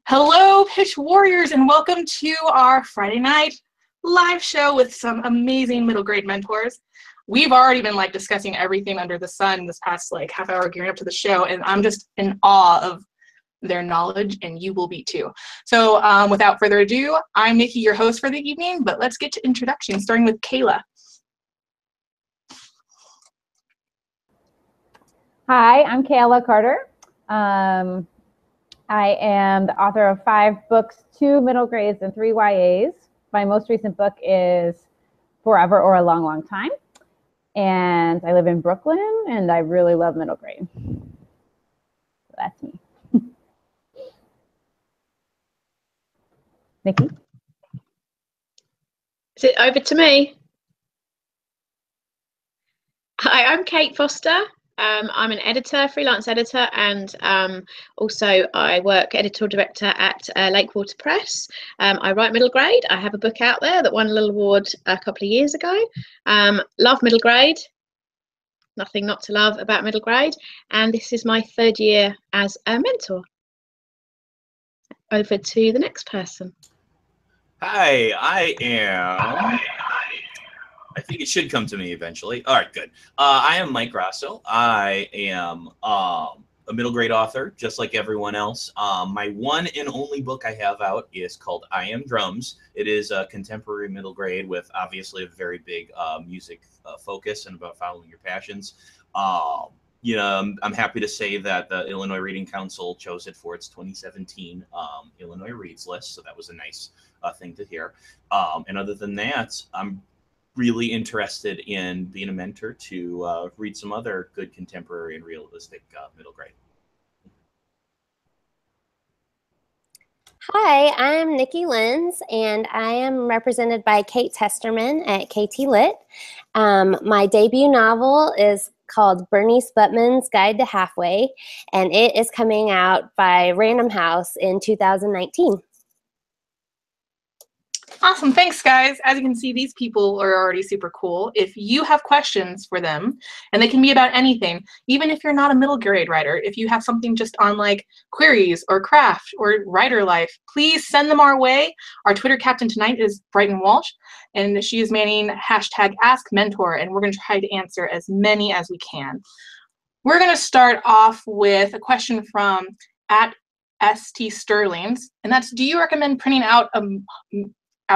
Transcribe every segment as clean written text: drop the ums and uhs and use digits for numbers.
Hello, Pitch Warriors, and welcome to our Friday night live show with some amazing middle grade mentors. We've already been discussing everything under the sun this past half hour gearing up to the show, and I'm just in awe of their knowledge, and you will be too. So without further ado, I'm Nikki, your host for the evening, but let's get to introductions, starting with Kayla. Hi, I'm Kayla Carter. I am the author of 5 books, 2 middle grades and 3 YAs. My most recent book is Forever or a Long, Long Time. And I live in Brooklyn, and I really love middle grade. So that's me. Nikki? Is it over to me? Hi, I'm Kate Foster. I'm an editor, freelance editor, and also I work editorial director at Lakewater Press. I write middle grade. I have a book out there that won a little award a couple of years ago. Love middle grade. Nothing not to love about middle grade. And this is my 3rd year as a mentor. Over to the next person. Hi, I think it should come to me eventually. All right, good. I am Mike Grasso. I am a middle grade author, just like everyone else. My one and only book I have out is called I Am Drums. It is a contemporary middle grade with obviously a very big music focus and about following your passions. I'm happy to say that the Illinois Reading Council chose it for its 2017 Illinois Reads list, so that was a nice thing to hear. And other than that, I'm really interested in being a mentor to read some other good contemporary and realistic middle grade. Hi, I'm Nikki Lenz, and I am represented by Kate Testerman at KT Lit. My debut novel is called Bernice Butman's Guide to Halfway, and it is coming out by Random House in 2019. Awesome. Thanks, guys. As you can see, these people are already super cool. If you have questions for them, and they can be about anything, even if you're not a middle grade writer, if you have something just on queries or craft or writer life, please send them our way. Our Twitter captain tonight is Brighton Walsh, and she is manning #AskMentor, and we're going to try to answer as many as we can. We're going to start off with a question from @ST Sterlings, and that's, do you recommend printing out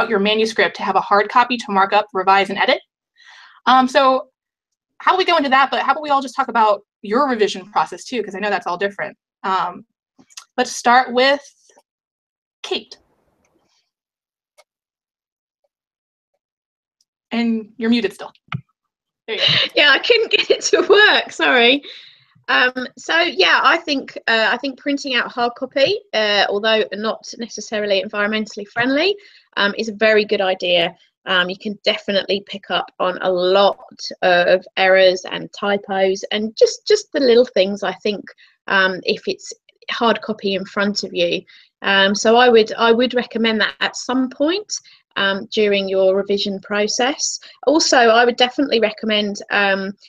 your manuscript to have a hard copy to mark up, revise, and edit? So how about we go into that, but how about we all just talk about your revision process too, because I know that's all different. Let's start with Kate. And you're muted still. There you go. Yeah, I couldn't get it to work, sorry. So yeah, I think printing out hard copy, although not necessarily environmentally friendly, is a very good idea. You can definitely pick up on a lot of errors and typos and just the little things, I think, if it's hard copy in front of you. So I would recommend that at some point during your revision process. Also, I would definitely recommend,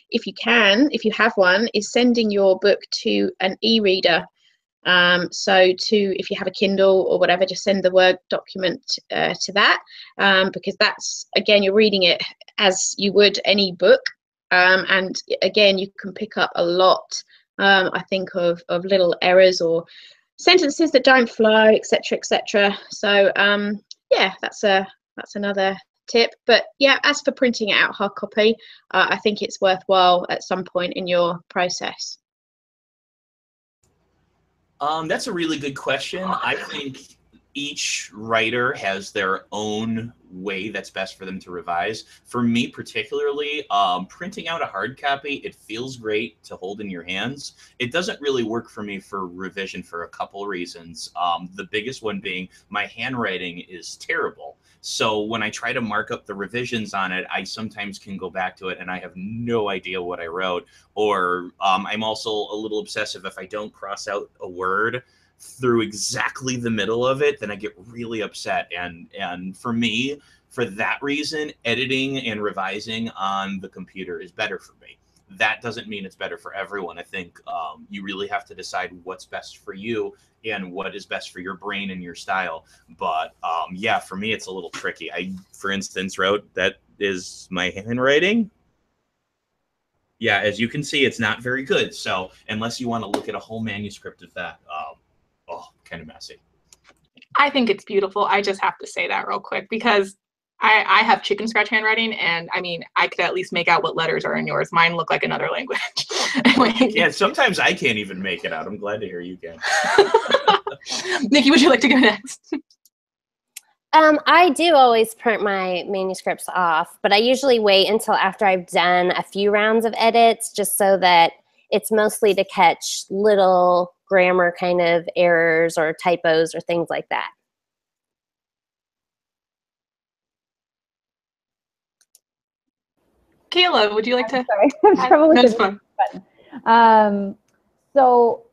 if you have one, is sending your book to an e-reader. If you have a Kindle or whatever, just send the Word document to that, because that's, again, you're reading it as you would any book, and again, you can pick up a lot, I think, of little errors or sentences that don't flow, etc., etc. So yeah, that's another tip. But yeah, as for printing it out hard copy, I think it's worthwhile at some point in your process. That's a really good question. I think each writer has their own way that's best for them to revise. For me particularly, printing out a hard copy, it feels great to hold in your hands. It doesn't really work for me for revision for a couple reasons. The biggest one being my handwriting is terrible. So when I try to mark up the revisions on it, I sometimes can go back to it and I have no idea what I wrote. Or I'm also a little obsessive. If I don't cross out a word through exactly the middle of it, then I get really upset. And for me, for that reason, editing and revising on the computer is better for me. that doesn't mean it's better for everyone. I think you really have to decide what's best for you and what is best for your brain and your style. But yeah, for me, it's a little tricky. I, for instance, wrote, that is my handwriting. Yeah, as you can see, it's not very good. So unless you want to look at a whole manuscript of that, kind of messy. I think it's beautiful. I just have to say that real quick because I have chicken scratch handwriting, and I mean, I could at least make out what letters are in yours. Mine look like another language. Yeah, sometimes I can't even make it out. I'm glad to hear you can. Nikki, would you like to go next? I do always print my manuscripts off, but I usually wait until after I've done a few rounds of edits, just so that it's mostly to catch little grammar kind of errors or typos or things like that. Kayla, would you like to? Sorry, I'm trouble with No, the it's fine. button. So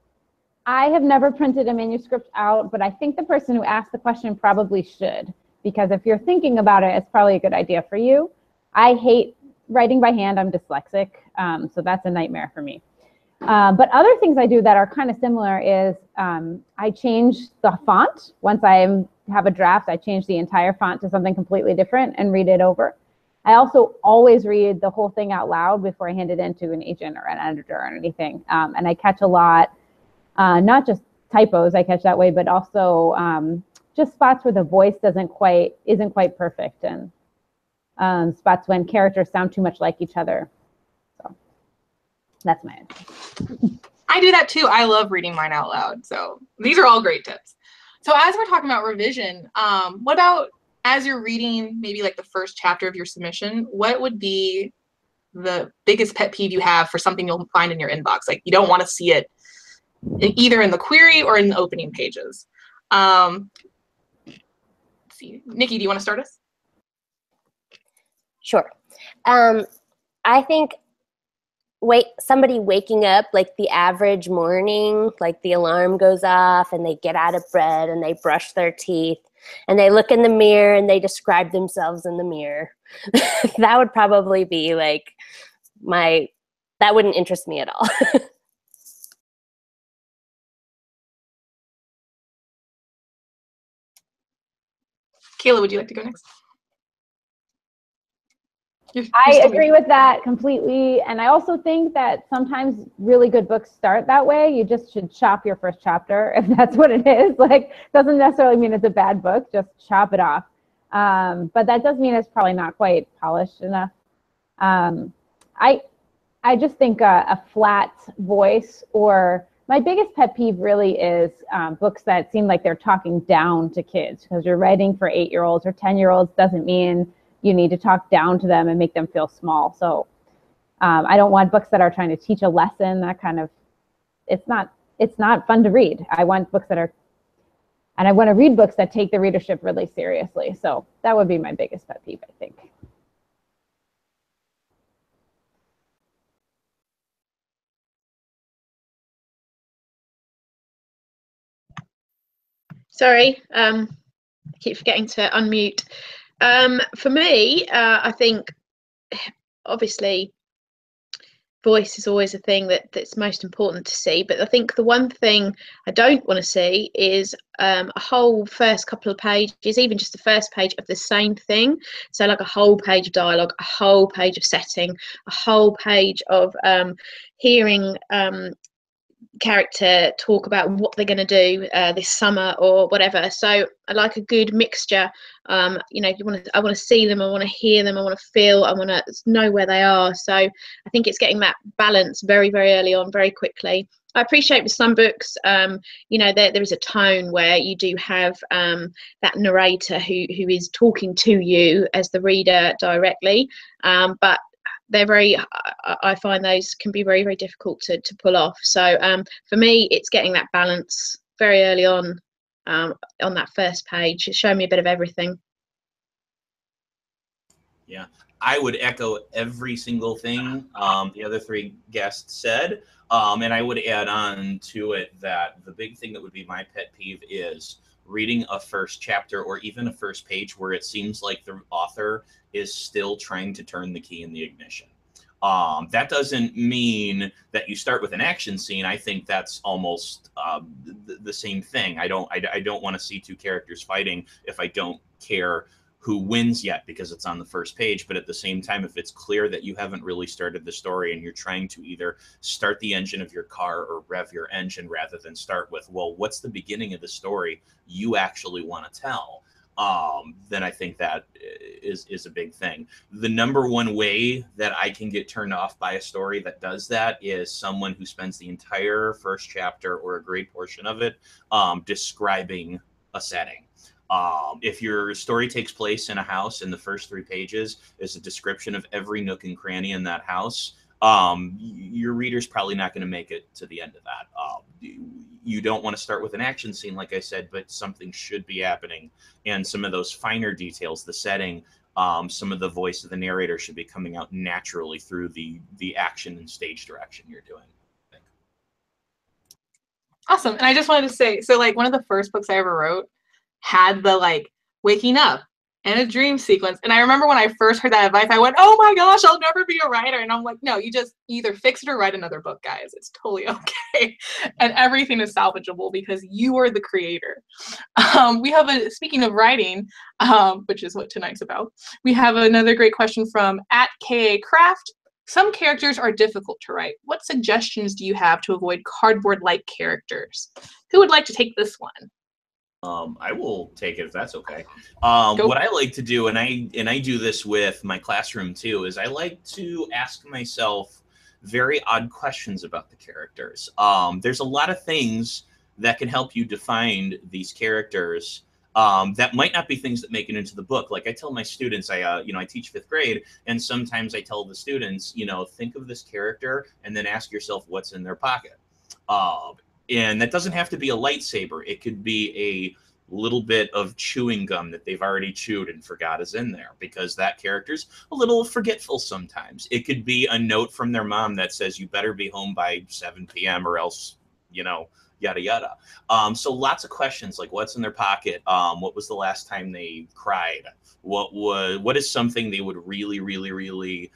I have never printed a manuscript out, but I think the person who asked the question probably should, because if you're thinking about it, it's probably a good idea for you. I hate writing by hand. I'm dyslexic, so that's a nightmare for me. But other things I do that are kind of similar is I change the font. Once I have a draft, I change the entire font to something completely different and read it over. I also always read the whole thing out loud before I hand it in to an agent or an editor or anything. And I catch a lot, not just typos I catch that way, but also just spots where the voice isn't quite perfect, and spots when characters sound too much like each other. So that's my answer. I do that too. I love reading mine out loud. So these are all great tips. So as we're talking about revision, what about as you're reading maybe like the first chapter of your submission, what would be the biggest pet peeve you have for something you'll find in your inbox? Like you don't want to see it either in the query or in the opening pages. Let's see. Nikki, do you want to start us? Sure. I think somebody waking up like the average morning, like the alarm goes off and they get out of bed and they brush their teeth and they look in the mirror and they describe themselves in the mirror. That would probably be like that wouldn't interest me at all. Kayla, would you like to go next? I agree with that completely. And I also think that sometimes really good books start that way. You just should chop your first chapter if that's what it is. Like, doesn't necessarily mean it's a bad book, just chop it off. But that does mean it's probably not quite polished enough. I just think a flat voice, or my biggest pet peeve really is books that seem like they're talking down to kids, because you're writing for 8-year-olds or 10-year-olds doesn't mean you need to talk down to them and make them feel small. So I don't want books that are trying to teach a lesson. That kind of, it's not fun to read. I want books that are, and I want to read books that take the readership really seriously. So that would be my biggest pet peeve, I think. Sorry, I keep forgetting to unmute. For me, I think obviously voice is always a thing that's most important to see, but I think the one thing I don't want to see is a whole first couple of pages, even just the first page of the same thing. So like a whole page of dialogue, a whole page of setting, a whole page of hearing character talk about what they're going to do this summer or whatever. So I like a good mixture. You know, I want to see them, I want to hear them, I want to feel, I want to know where they are. So I think it's getting that balance very, very early on, very quickly. I appreciate with some books, you know, there is a tone where you do have that narrator who is talking to you as the reader directly, but they're very, I find those can be very, very difficult to pull off. So for me, it's getting that balance very early on that first page. Show me a bit of everything. Yeah, I would echo every single thing the other three guests said. And I would add on to it that the big thing that would be my pet peeve is reading a first chapter or even a first page where it seems like the author is still trying to turn the key in the ignition. That doesn't mean that you start with an action scene. I think that's almost the same thing. I don't want to see two characters fighting if I don't care who wins yet, because it's on the first page. But at the same time, if it's clear that you haven't really started the story and you're trying to either start the engine of your car or rev your engine, rather than start with, well, what's the beginning of the story you actually want to tell? Then I think that is a big thing. The number one way that I can get turned off by a story that does that is someone who spends the entire first chapter or a great portion of it describing a setting. If your story takes place in a house and the first 3 pages is a description of every nook and cranny in that house, your reader's probably not going to make it to the end of that. You don't want to start with an action scene, like I said, but something should be happening. And some of those finer details, the setting, some of the voice of the narrator should be coming out naturally through the action and stage direction you're doing. Awesome. And I just wanted to say, so like one of the first books I ever wrote had the like waking up and a dream sequence. And I remember when I first heard that advice, I went, oh my gosh, I'll never be a writer. And I'm like, no, you just either fix it or write another book, guys. It's totally okay. And everything is salvageable because you are the creator. We have speaking of writing, which is what tonight's about, we have another great question from @KACraft. Some characters are difficult to write. What suggestions do you have to avoid cardboard-like characters? Who would like to take this one? I will take it if that's okay. What I like to do, and I do this with my classroom too, is I like to ask myself very odd questions about the characters. There's a lot of things that can help you define these characters that might not be things that make it into the book. Like I tell my students, I teach 5th grade, and sometimes I tell the students, think of this character and then ask yourself what's in their pocket. And that doesn't have to be a lightsaber. It could be a little bit of chewing gum that they've already chewed and forgot is in there, because that character's a little forgetful sometimes. It could be a note from their mom that says, you better be home by 7 p.m. or else, yada, yada. So lots of questions like what's in their pocket? What was the last time they cried? What is something they would really, really, really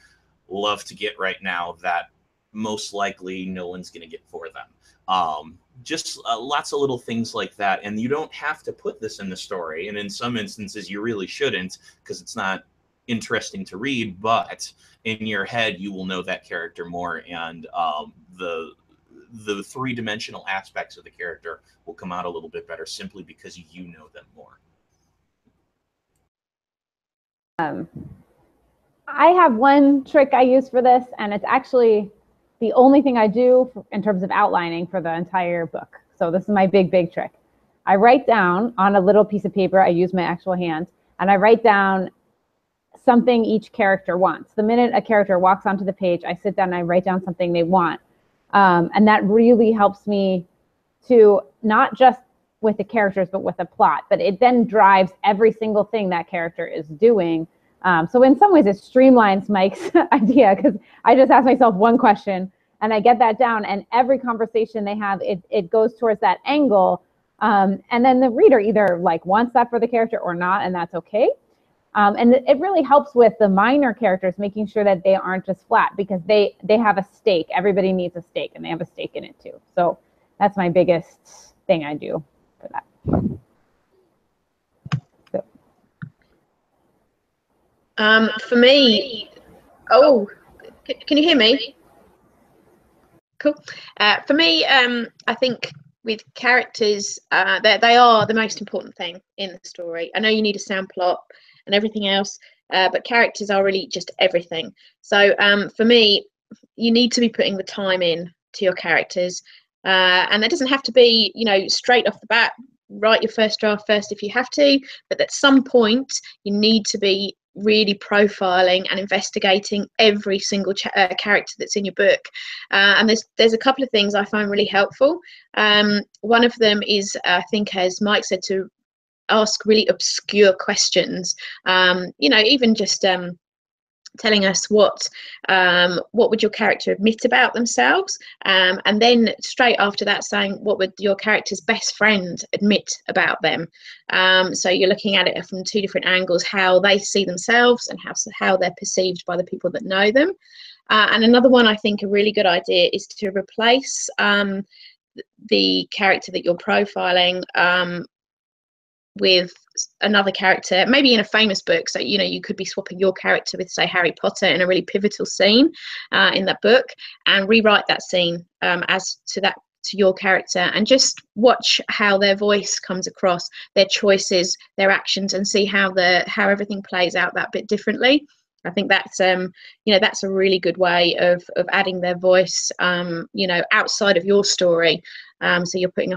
love to get right now that most likely no one's going to get for them? Just lots of little things like that. And you don't have to put this in the story. And in some instances, you really shouldn't, because it's not interesting to read. But in your head, you will know that character more. And the 3-dimensional aspects of the character will come out a little bit better simply because you know them more. I have one trick I use for this, and it's actually the only thing I do in terms of outlining for the entire book. So this is my big trick. I write down on a little piece of paper, I use my actual hand, and I write down something each character wants. The minute a character walks onto the page, I sit down and I write down something they want. And that really helps me to not just with the characters, but with the plot. But it then drives every single thing that character is doing. So in some ways, it streamlines Mike's idea, because I just ask myself one question and I get that down, and every conversation they have, it goes towards that angle. And then the reader either like wants that for the character or not, and that's okay. And it really helps with the minor characters, making sure that they aren't just flat, because they have a stake. Everybody needs a stake, and they have a stake in it too. So that's my biggest thing I do for that. So. For me, can you hear me? Cool. For me, I think with characters, they are the most important thing in the story. I know you need a sound plot and everything else, but characters are really just everything. So for me, you need to be putting the time in to your characters, and that doesn't have to be, straight off the bat. Write your first draft first if you have to, but at some point you need to be really profiling and investigating every single character that's in your book. And there's a couple of things I find really helpful. One of them is, I think, as Mike said, to ask really obscure questions. Even just telling us what would your character admit about themselves, and then straight after that saying what would your character's best friend admit about them. So you're looking at it from 2 different angles: how they see themselves and how they're perceived by the people that know them. And another one I think a really good idea is to replace the character that you're profiling with another character, maybe in a famous book. So, you know, you could be swapping your character with, say, Harry Potter in a really pivotal scene in that book, and rewrite that scene as to your character, and just watch how their voice comes across, their choices, their actions, and see how everything plays out that bit differently. I think that's you know, that's a really good way of adding their voice, you know, outside of your story. So you're putting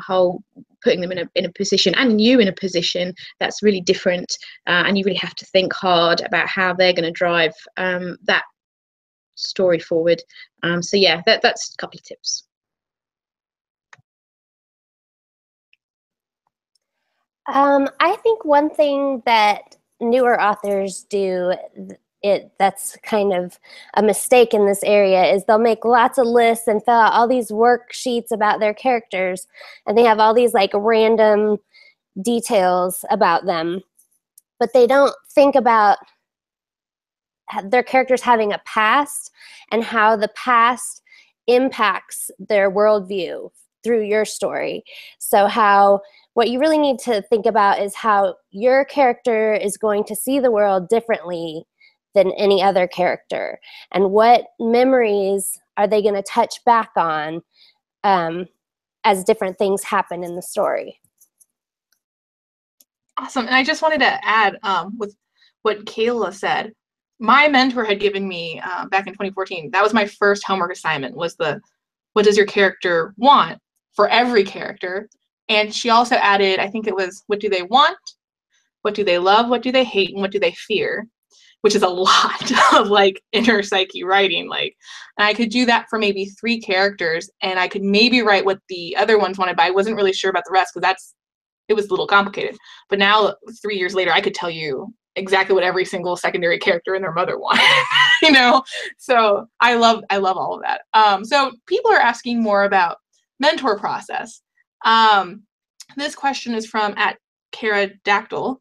them in a position, and you in a position that's really different, and you really have to think hard about how they're going to drive that story forward. So yeah, that's a couple of tips. I think one thing that newer authors do that's kind of a mistake in this area is they'll make lots of lists and fill out all these worksheets about their characters, and they have all these like random details about them, but they don't think about their characters having a past and how the past impacts their worldview through your story. So what you really need to think about is how your character is going to see the world differently than any other character, and what memories are they going to touch back on as different things happen in the story. Awesome. And I just wanted to add with what Kayla said. My mentor had given me back in 2014, that was my first homework assignment, was what does your character want for every character? And she also added, I think it was, what do they want? What do they love? What do they hate? And what do they fear? Which is a lot of like inner psyche writing. Like, and I could do that for maybe 3 characters, and I could maybe write what the other ones wanted, but I wasn't really sure about the rest because it was a little complicated. But now 3 years later, I could tell you exactly what every single secondary character and their mother wanted, you know? So I love all of that. So people are asking more about mentor process. This question is from @Caradactyl.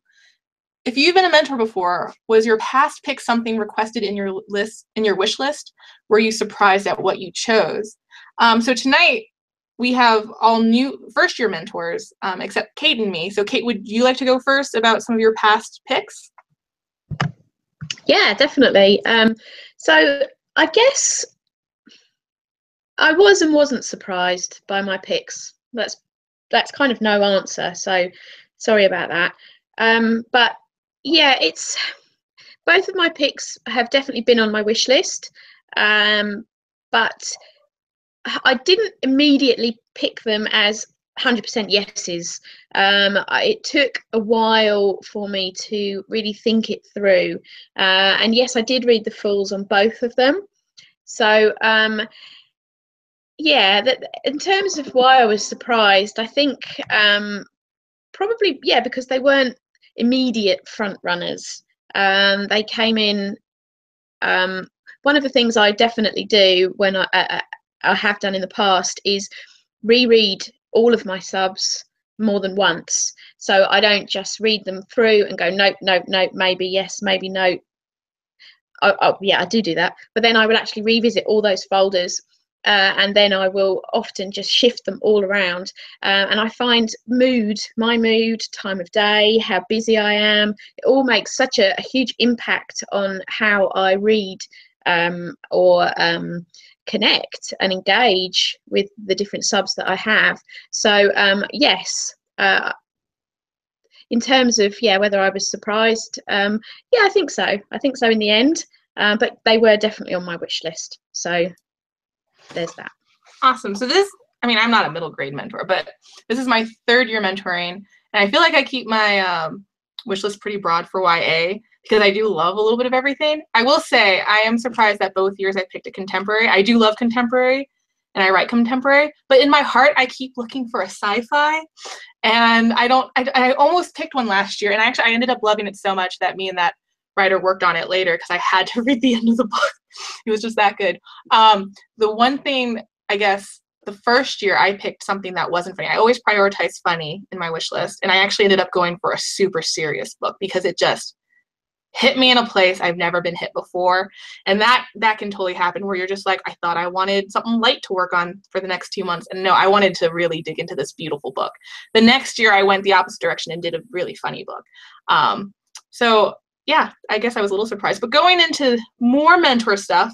If you've been a mentor before, was your past pick something requested in your wish list? Were you surprised at what you chose? So tonight we have all new first-year mentors, except Kate and me. So Kate, would you like to go first about some of your past picks? Yeah, definitely. So I guess I was and wasn't surprised by my picks. That's kind of no answer. So sorry about that. But yeah, it's both of my picks have definitely been on my wish list, but I didn't immediately pick them as 100% yeses. It took a while for me to really think it through, and yes, I did read the fulls on both of them. So yeah, in terms of why I was surprised, I think probably, yeah, because they weren't immediate front runners. They came in. One of the things I definitely do when I have done in the past is reread all of my subs more than once. So I don't just read them through and go, nope, nope, nope, maybe yes, maybe no. Yeah, I do that. But then I will actually revisit all those folders. And then I will often just shift them all around, and I find my mood, time of day, how busy I am, it all makes such a huge impact on how I read or connect and engage with the different subs that I have. So yes, in terms of whether I was surprised, yeah, I think so in the end, but they were definitely on my wish list. So there's that. Awesome. So I'm not a middle grade mentor, but this is my 3rd year mentoring, and I feel like I keep my wish list pretty broad for YA because I do love a little bit of everything. I will say I am surprised that both years I picked a contemporary. I do love contemporary and I write contemporary, but in my heart I keep looking for a sci-fi, and I almost picked one last year, and I ended up loving it so much that me and that writer worked on it later because I had to read the end of the book. It was just that good. The one thing, I guess, the first year I picked something that wasn't funny. I always prioritize funny in my wish list, and I actually ended up going for a super serious book because it just hit me in a place I've never been hit before. And that can totally happen where you're just like, I thought I wanted something light to work on for the next 2 months. And no, I wanted to really dig into this beautiful book. The next year I went the opposite direction and did a really funny book. So yeah, I guess I was a little surprised. But going into more mentor stuff,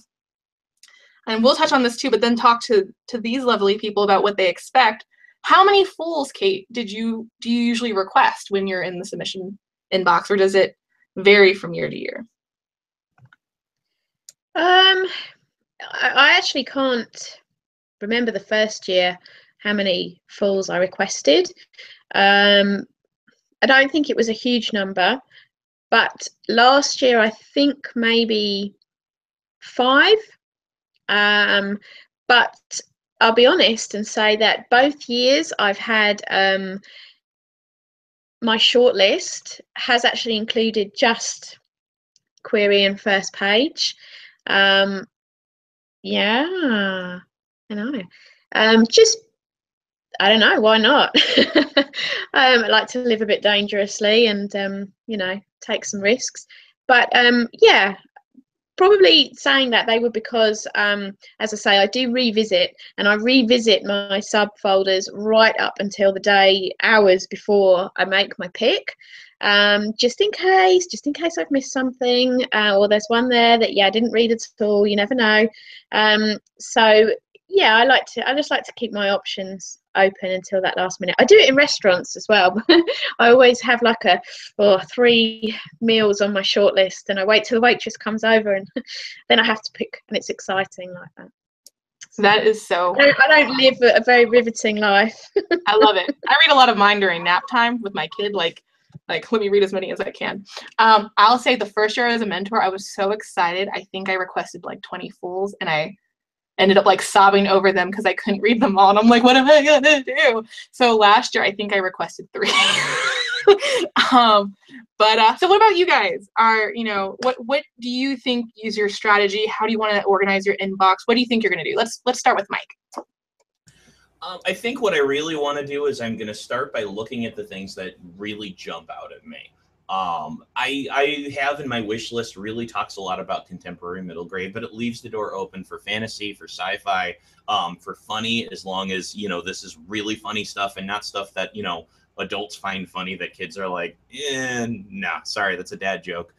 and we'll touch on this too, but then talk to these lovely people about what they expect. How many fulls, Kate, do you usually request when you're in the submission inbox, or does it vary from year to year? I actually can't remember the first year how many fulls I requested. I don't think it was a huge number, but last year I think maybe 5. But I'll be honest and say that both years I've had my shortlist has actually included just query and first page. Yeah, I know. Just, I don't know, why not? I like to live a bit dangerously and, you know, take some risks. But yeah, probably saying that they were because, as I say, I do revisit, and I revisit my subfolders right up until the day, hours before I make my pick, just in case I've missed something, or there's one there that, yeah, I didn't read at all. You never know. So yeah, I just like to keep my options open until that last minute. I do it in restaurants as well. I always have like 3 meals on my shortlist, and I wait till the waitress comes over, and then I have to pick, and it's exciting like that. That is so. I don't live a very riveting life. I love it. I read a lot of mine during nap time with my kid. Like let me read as many as I can. I'll say the first year as a mentor, I was so excited. I think I requested like 20 fulls, and I ended up like sobbing over them because I couldn't read them all. And I'm like, what am I gonna do? So last year, I think I requested 3. So what about you guys? What do you think is your strategy? How do you want to organize your inbox? What do you think you're gonna do? Let's start with Mike. I think what I really want to do is I'm going to start by looking at the things that really jump out at me. I have in my wish list really talks a lot about contemporary middle grade, but it leaves the door open for fantasy, for sci-fi, for funny, as long as, you know, this is really funny stuff and not stuff that, you know, adults find funny that kids are like, nah, sorry, that's a dad joke.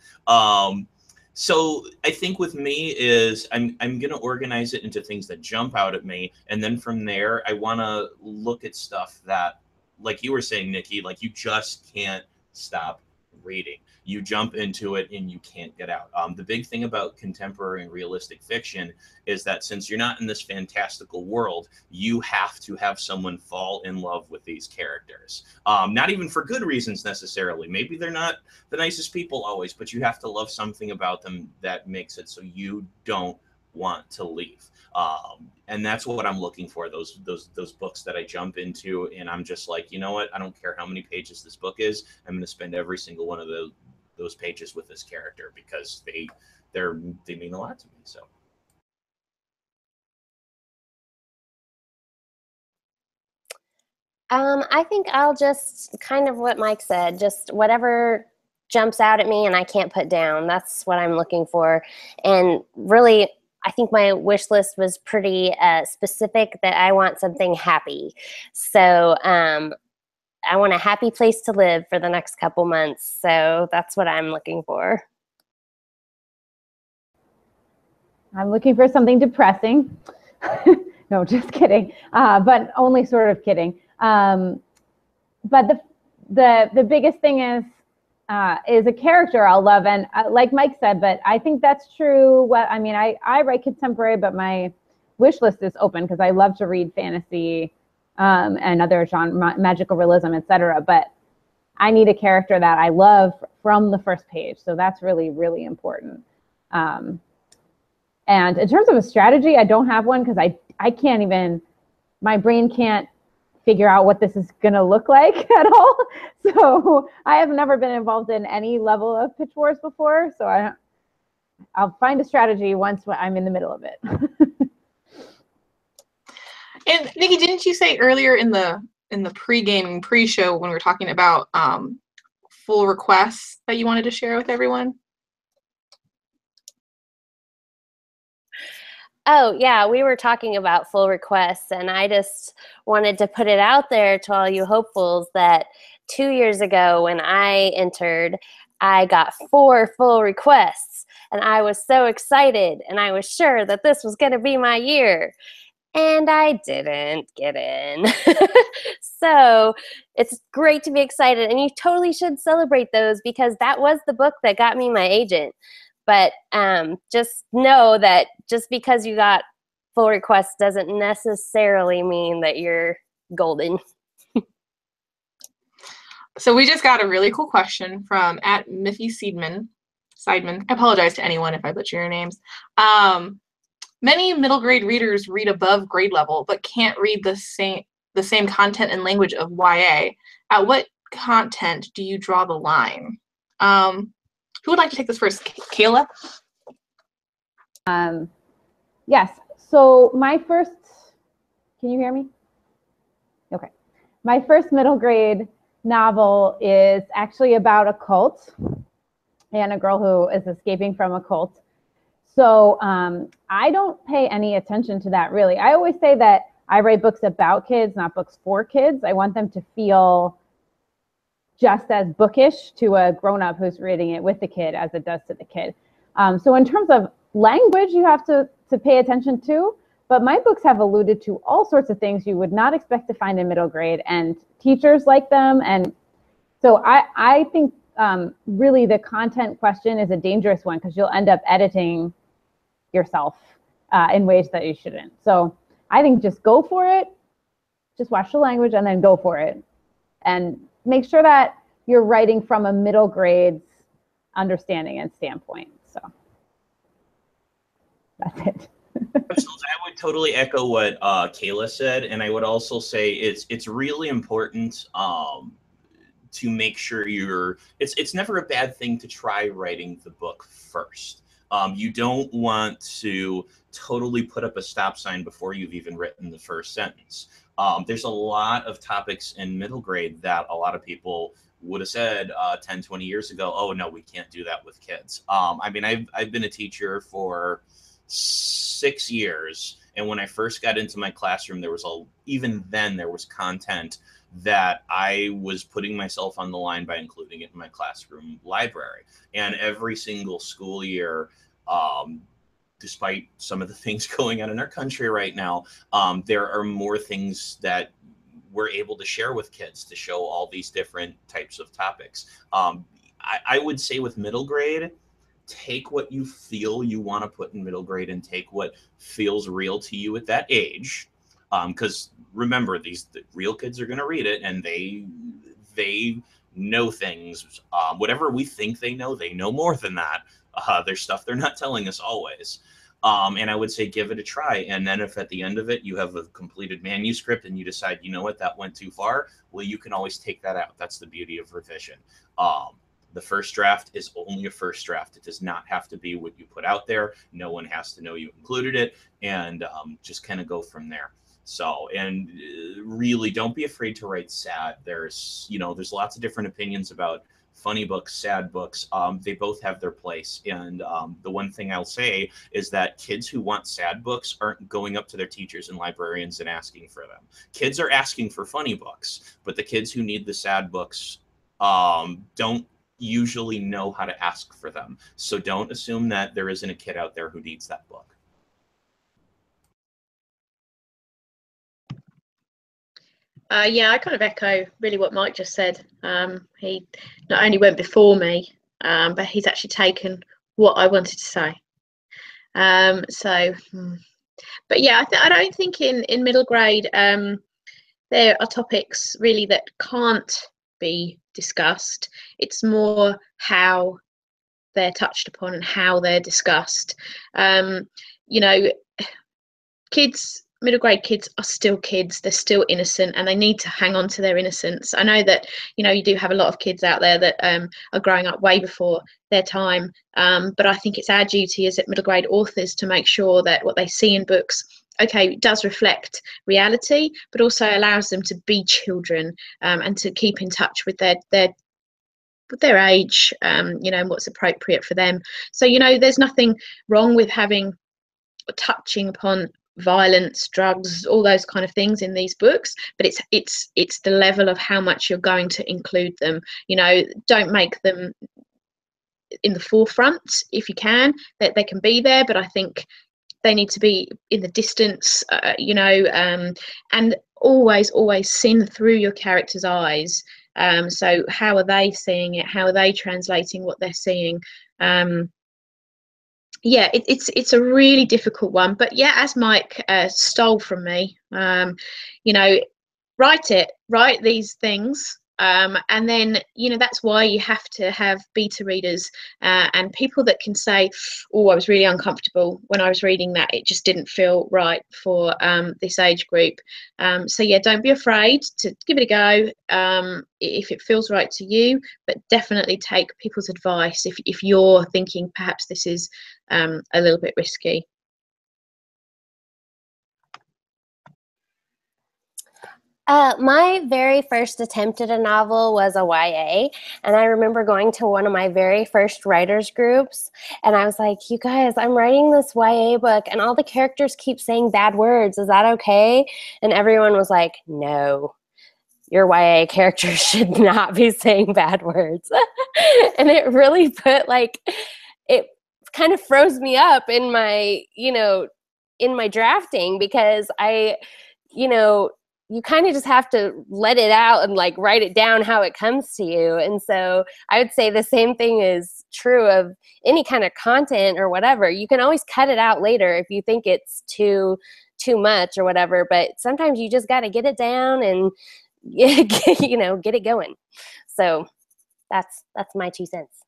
So I think with me is I'm going to organize it into things that jump out at me. And then from there, I want to look at stuff that, like you were saying, Nikki, like you just can't stop reading. You jump into it and you can't get out. The big thing about contemporary and realistic fiction is that since you're not in this fantastical world, you have to have someone fall in love with these characters. Not even for good reasons necessarily. Maybe they're not the nicest people always, but you have to love something about them that makes it so you don't want to leave. And that's what I'm looking for, those books that I jump into and I'm just like, you know what, I don't care how many pages this book is, I'm going to spend every single one of those pages with this character because they mean a lot to me. So I think I'll just kind of what Mike said, just whatever jumps out at me and I can't put down. That's what I'm looking for. And really, I think my wish list was pretty specific that I want something happy. So I want a happy place to live for the next couple months. So that's what I'm looking for. I'm looking for something depressing. No, just kidding. But only sort of kidding. But the biggest thing is a character I'll love, and like Mike said, but I think that's true. I mean, I write contemporary, but my wish list is open because I love to read fantasy and other genre, magical realism, etc. But I need a character that I love from the first page, so that's really, really important. And in terms of a strategy, I don't have one because I can't even, my brain can't figure out what this is going to look like at all. So I have never been involved in any level of pitch wars before. So I'll find a strategy once I'm in the middle of it. And Nikki, didn't you say earlier in the pre-gaming pre-show when we were talking about full requests that you wanted to share with everyone? Oh, yeah, we were talking about full requests, and I just wanted to put it out there to all you hopefuls that 2 years ago when I entered, I got 4 full requests, and I was so excited, and I was sure that this was going to be my year. And I didn't get in. So it's great to be excited, and you totally should celebrate those because that was the book that got me my agent. But just know that just because you got full requests doesn't necessarily mean that you're golden. So we just got a really cool question from @Miffy Seidman. I apologize to anyone if I butcher your names. Many middle grade readers read above grade level, but can't read the same content and language of YA. At what content do you draw the line? Who would like to take this first? Kayla? Yes. So my first, can you hear me? Okay. My first middle grade novel is actually about a cult and a girl who is escaping from a cult. So I don't pay any attention to that, really. I always say that I write books about kids, not books for kids. I want them to feel just as bookish to a grown-up who's reading it with the kid as it does to the kid. So in terms of language, you have to pay attention to, but my books have alluded to all sorts of things you would not expect to find in middle grade, and teachers like them. And so I think really the content question is a dangerous one because you'll end up editing yourself in ways that you shouldn't. So I think just go for it, just watch the language and then go for it. And make sure that you're writing from a middle grade's understanding and standpoint. So that's it. I would totally echo what Kayla said, and I would also say it's really important to make sure it's never a bad thing to try writing the book first. You don't want to totally put up a stop sign before you've even written the first sentence. There's a lot of topics in middle grade that a lot of people would have said 10, 20 years ago, oh, no, we can't do that with kids. I mean, I've been a teacher for 6 years. And when I first got into my classroom, even then there was content that I was putting myself on the line by including it in my classroom library. And every single school year, despite some of the things going on in our country right now, there are more things that we're able to share with kids to show all these different types of topics. I would say with middle grade, take what you feel you want to put in middle grade and take what feels real to you at that age. Because remember, the real kids are going to read it and they know things. Whatever we think they know more than that. There's stuff they're not telling us always. And I would say give it a try. And then if at the end of it you have a completed manuscript and you decide, you know what, that went too far, well, you can always take that out. That's the beauty of revision. The first draft is only a first draft. It does not have to be what you put out there. No one has to know you included it, and just kind of go from there. So, and really don't be afraid to write sad. There's lots of different opinions about funny books, sad books. They both have their place. And the one thing I'll say is that kids who want sad books aren't going up to their teachers and librarians and asking for them. Kids are asking for funny books, but the kids who need the sad books don't usually know how to ask for them. So don't assume that there isn't a kid out there who needs that book. Yeah, I kind of echo really what Mike just said. He not only went before me, but he's actually taken what I wanted to say. But yeah, I don't think in middle grade there are topics really that can't be discussed. It's more how they're touched upon and how they're discussed. Middle grade kids are still kids. They're still innocent and they need to hang on to their innocence. I know that, you do have a lot of kids out there that are growing up way before their time. But I think it's our duty as middle grade authors to make sure that what they see in books, okay, does reflect reality, but also allows them to be children and to keep in touch with their age, and what's appropriate for them. So, there's nothing wrong with having touching upon violence, drugs, all those kind of things in these books, but it's the level of how much you're going to include them. You know, don't make them in the forefront if you can, that they can be there, but I think they need to be in the distance, you know, and always seen through your character's eyes. So how are they seeing it? How are they translating what they're seeing? Yeah, it's a really difficult one. But yeah, as Mike stole from me, you know, write these things. And then, you know, that's why you have to have beta readers and people that can say, oh, I was really uncomfortable when I was reading that. It just didn't feel right for this age group. So yeah, don't be afraid to give it a go if it feels right to you, but definitely take people's advice if you're thinking perhaps this is a little bit risky. My very first attempt at a novel was a YA, and I remember going to one of my very first writers groups, and I was like, you guys, I'm writing this YA book, and all the characters keep saying bad words. Is that okay? And everyone was like, no, your YA characters should not be saying bad words. And it really put, like, it kind of froze me up in my, you know, in my drafting, because you kind of just have to let it out and like write it down how it comes to you. And so I would say the same thing is true of any kind of content or whatever. You can always cut it out later if you think it's too much or whatever, but sometimes you just got to get it down and get it going. So that's my 2 cents.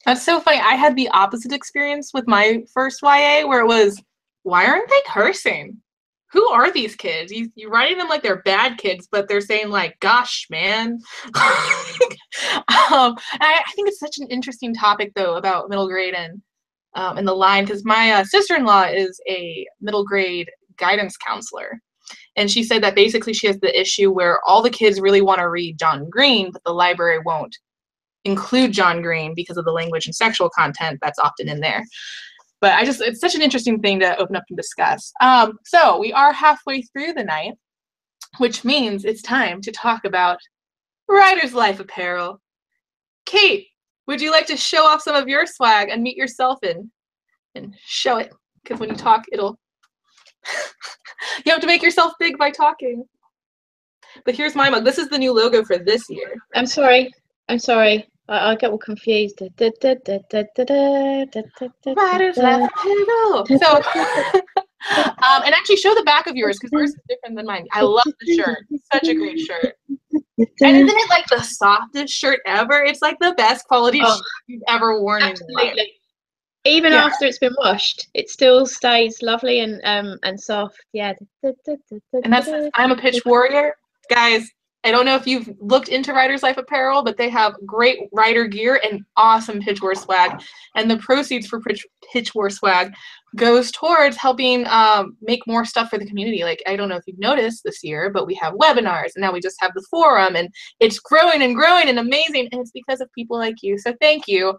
That's so funny. I had the opposite experience with my first YA, where it was, why aren't they cursing? Who are these kids? You're writing them like they're bad kids, but they're saying like, gosh, man. And I think it's such an interesting topic, though, about middle grade and the line, because my sister-in-law is a middle grade guidance counselor. And she said that basically she has the issue where all the kids really want to read John Green, but the library won't include John Green because of the language and sexual content that's often in there. But it's such an interesting thing to open up and discuss. So we are halfway through the night, which means it's time to talk about Writer's Life apparel. Kate, would you like to show off some of your swag and meet yourself and show it? Because when you talk, it'll... You have to make yourself big by talking. But here's my mug. This is the new logo for this year. I'm sorry. I get all confused. Writer's Life apparel. So, and actually show the back of yours, because yours is different than mine. I love the shirt. Such a great shirt. And isn't it like the softest shirt ever? It's like the best quality shirt you've ever worn in your life. Even after it's been washed, it still stays lovely and soft. Yeah. And that's I'm a pitch warrior. Guys, I don't know if you've looked into Writer's Life apparel, but they have great writer gear and awesome Pitch War swag. And the proceeds for Pitch War swag goes towards helping make more stuff for the community. Like, I don't know if you've noticed this year, but we have webinars, and now we just have the forum, and it's growing and growing and amazing. And it's because of people like you. So thank you.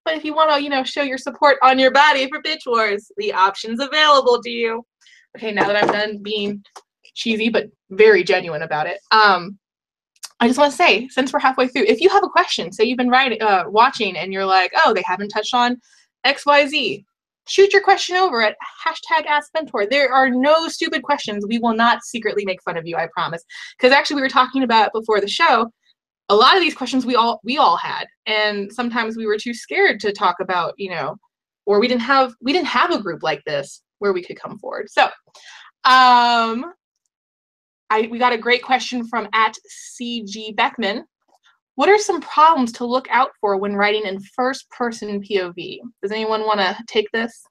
But if you want to, show your support on your body for Pitch Wars, the option's available to you. Okay, now that I'm done being cheesy but very genuine about it, I just want to say, since we're halfway through, if you have a question, say you've been watching and you're like, oh, they haven't touched on XYZ, shoot your question over at #AskMentor. There are no stupid questions. We will not secretly make fun of you, I promise. Because actually we were talking about before the show, a lot of these questions we all had, and sometimes we were too scared to talk about, or we didn't have a group like this where we could come forward. So we got a great question from @CG Beckman. What are some problems to look out for when writing in first-person POV? Does anyone want to take this?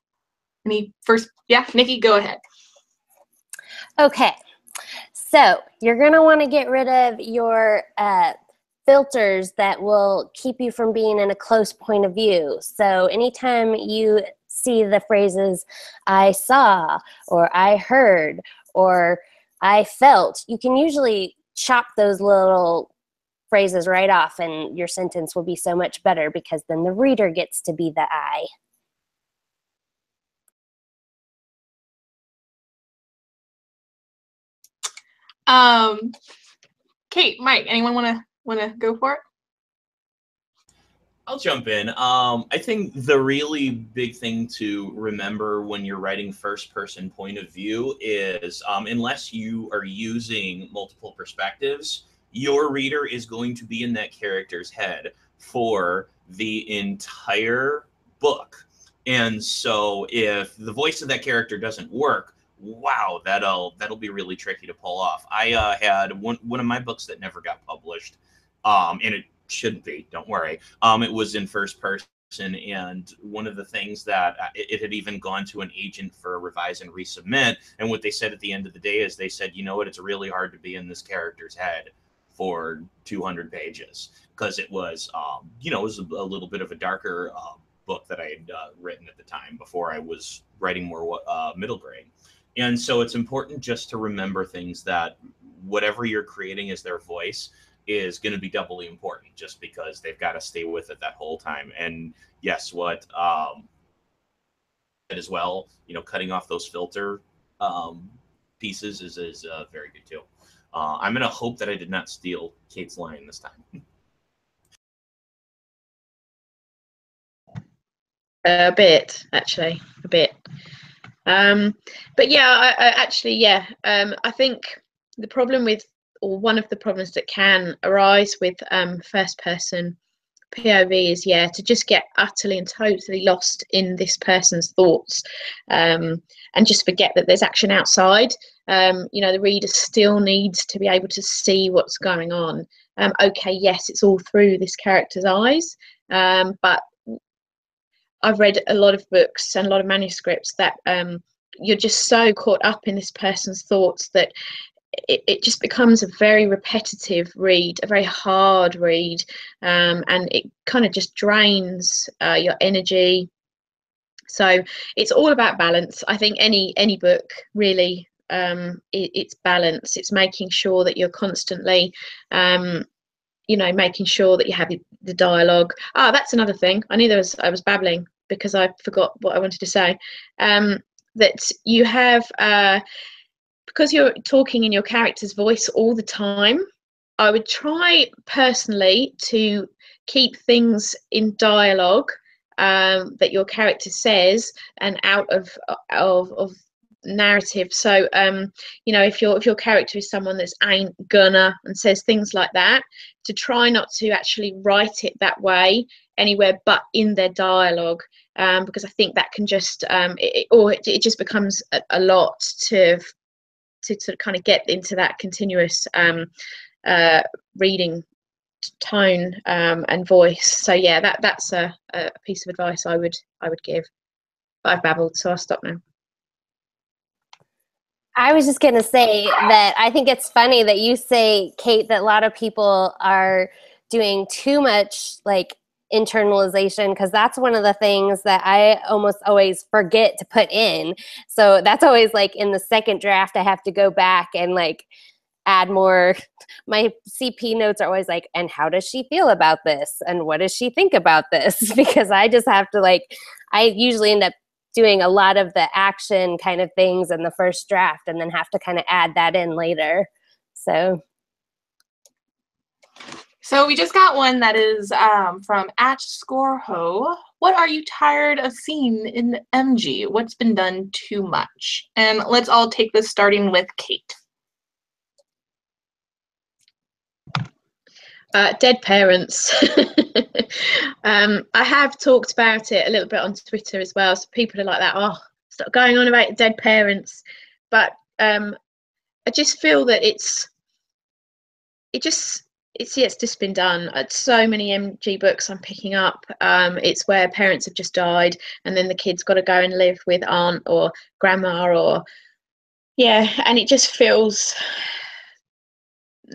Yeah, Nikki, go ahead. Okay, so you're going to want to get rid of your filters that will keep you from being in a close point of view. So anytime you see the phrases, I saw, or I heard, or I felt, you can usually chop those little phrases right off, and your sentence will be so much better, because then the reader gets to be the I. Kate, Mike, anyone wanna go for it? I'll jump in. I think the really big thing to remember when you're writing first person point of view is unless you are using multiple perspectives, your reader is going to be in that character's head for the entire book. And so if the voice of that character doesn't work, wow, that'll be really tricky to pull off. I had one of my books that never got published, and it shouldn't be, don't worry. It was in first person, and one of the things that it had even gone to an agent for a revise and resubmit, and what they said at the end of the day is they said, you know what, it's really hard to be in this character's head for 200 pages, because it was it was a little bit of a darker book that I had written at the time before I was writing more middle grade. And so it's important just to remember things that whatever you're creating as their voice is going to be doubly important, just because they've got to stay with it that whole time. And yes, what as well, cutting off those filter pieces is very good too. I'm going to hope that I did not steal Kate's line this time. A bit, actually, a bit. But yeah, I think the problem with, or one of the problems that can arise with first person POV is, to just get utterly and totally lost in this person's thoughts, and just forget that there's action outside. The reader still needs to be able to see what's going on. Okay, yes, it's all through this character's eyes, but I've read a lot of books and a lot of manuscripts that you're just so caught up in this person's thoughts that it just becomes a very repetitive read, a very hard read, and it kind of just drains your energy. So it's all about balance. I think any book really, it's balance. It's making sure that you're constantly making sure that you have the dialogue. That's another thing. I knew I was babbling because I forgot what I wanted to say. That you have, because you're talking in your character's voice all the time, I would try personally to keep things in dialogue that your character says and out of narrative. So if your character is someone that's ain't gonna and says things like that, to try not to actually write it that way anywhere but in their dialogue, because I think that can just it just becomes a lot to sort of kind of get into that continuous reading tone and voice. So yeah, that's a piece of advice I would give. But I've babbled, so I'll stop now. I was just going to say that I think it's funny that you say, Kate, that a lot of people are doing too much like internalization, because that's one of the things that I almost always forget to put in. So that's always like in the second draft, I have to go back and like add more. My CP notes are always like, and how does she feel about this? And what does she think about this? Because I just have to I usually end up doing a lot of the action kind of things in the first draft and then have to kind of add that in later. So we just got one that is from @Scoreho. What are you tired of seeing in MG? What's been done too much? And let's all take this starting with Kate. Dead parents. I have talked about it a little bit on Twitter as well, so people are like that, stop going on about dead parents. But I just feel that it's just been done. So many MG books I'm picking up, it's where parents have just died and then the kid's got to go and live with aunt or grandma, or and it just feels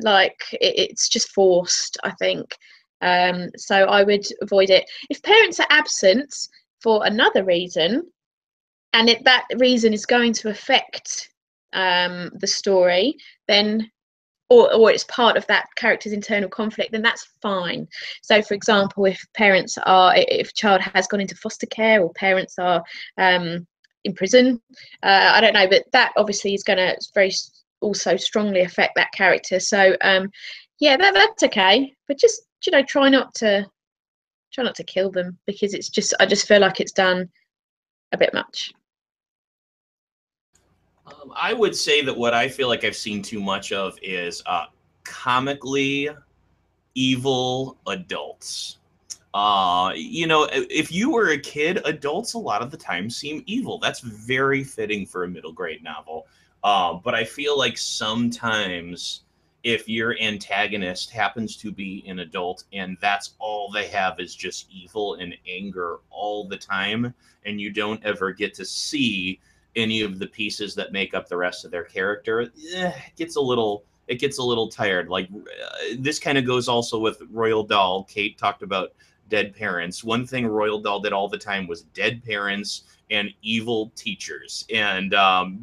like it's just forced, I think. So I would avoid it. If parents are absent for another reason, and if that reason is going to affect the story, then or it's part of that character's internal conflict, then that's fine. So for example, if a child has gone into foster care, or parents are in prison, I don't know, but that obviously is going to very also strongly affect that character. So yeah, that's okay, but just, you know, try not to kill them, because it's just, I just feel like it's done a bit much. I would say that what I feel like I've seen too much of is comically evil adults. You know, if you were a kid, adults a lot of the time seem evil. That's very fitting for a middle grade novel. But I feel like sometimes if your antagonist happens to be an adult and that's all they have is just evil and anger all the time, and you don't ever get to see any of the pieces that make up the rest of their character, it gets a little tired. Like this kind of goes also with Royal Dahl. Kate talked about dead parents. One thing Royal Dahl did all the time was dead parents and evil teachers. And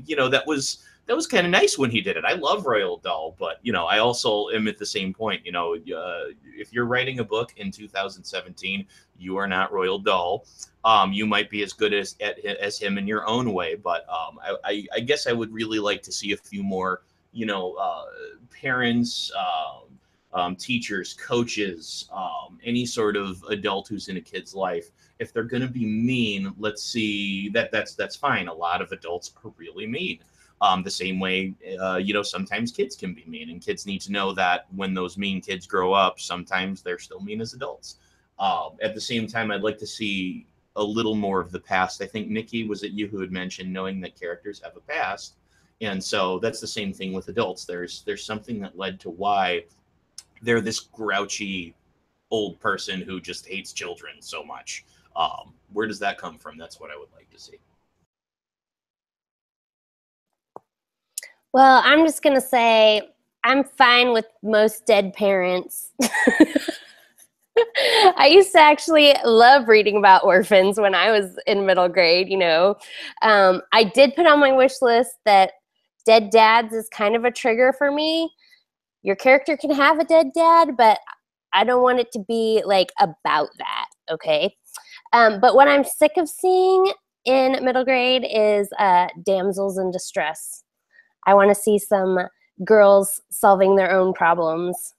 you know, that was kind of nice when he did it. I love Royal Dahl, but you know, I also am at the same point. You know, if you're writing a book in 2017, you are not Royal Dahl. You might be as good as him in your own way, but I guess I would really like to see a few more, you know, parents, teachers, coaches, any sort of adult who's in a kid's life. If they're going to be mean, let's see that's fine. A lot of adults are really mean. The same way, you know, sometimes kids can be mean, and kids need to know that when those mean kids grow up, sometimes they're still mean as adults. At the same time, I'd like to see a little more of the past. I think, Nikki, was it you who had mentioned knowing that characters have a past? And so that's the same thing with adults. There's something that led to why they're this grouchy old person who just hates children so much. Where does that come from? That's what I would like to see. Well, I'm just going to say I'm fine with most dead parents. I used to actually love reading about orphans when I was in middle grade, you know. I did put on my wish list that dead dads is kind of a trigger for me. Your character can have a dead dad, but I don't want it to be like about that, okay? But what I'm sick of seeing in middle grade is damsels in distress. I want to see some girls solving their own problems.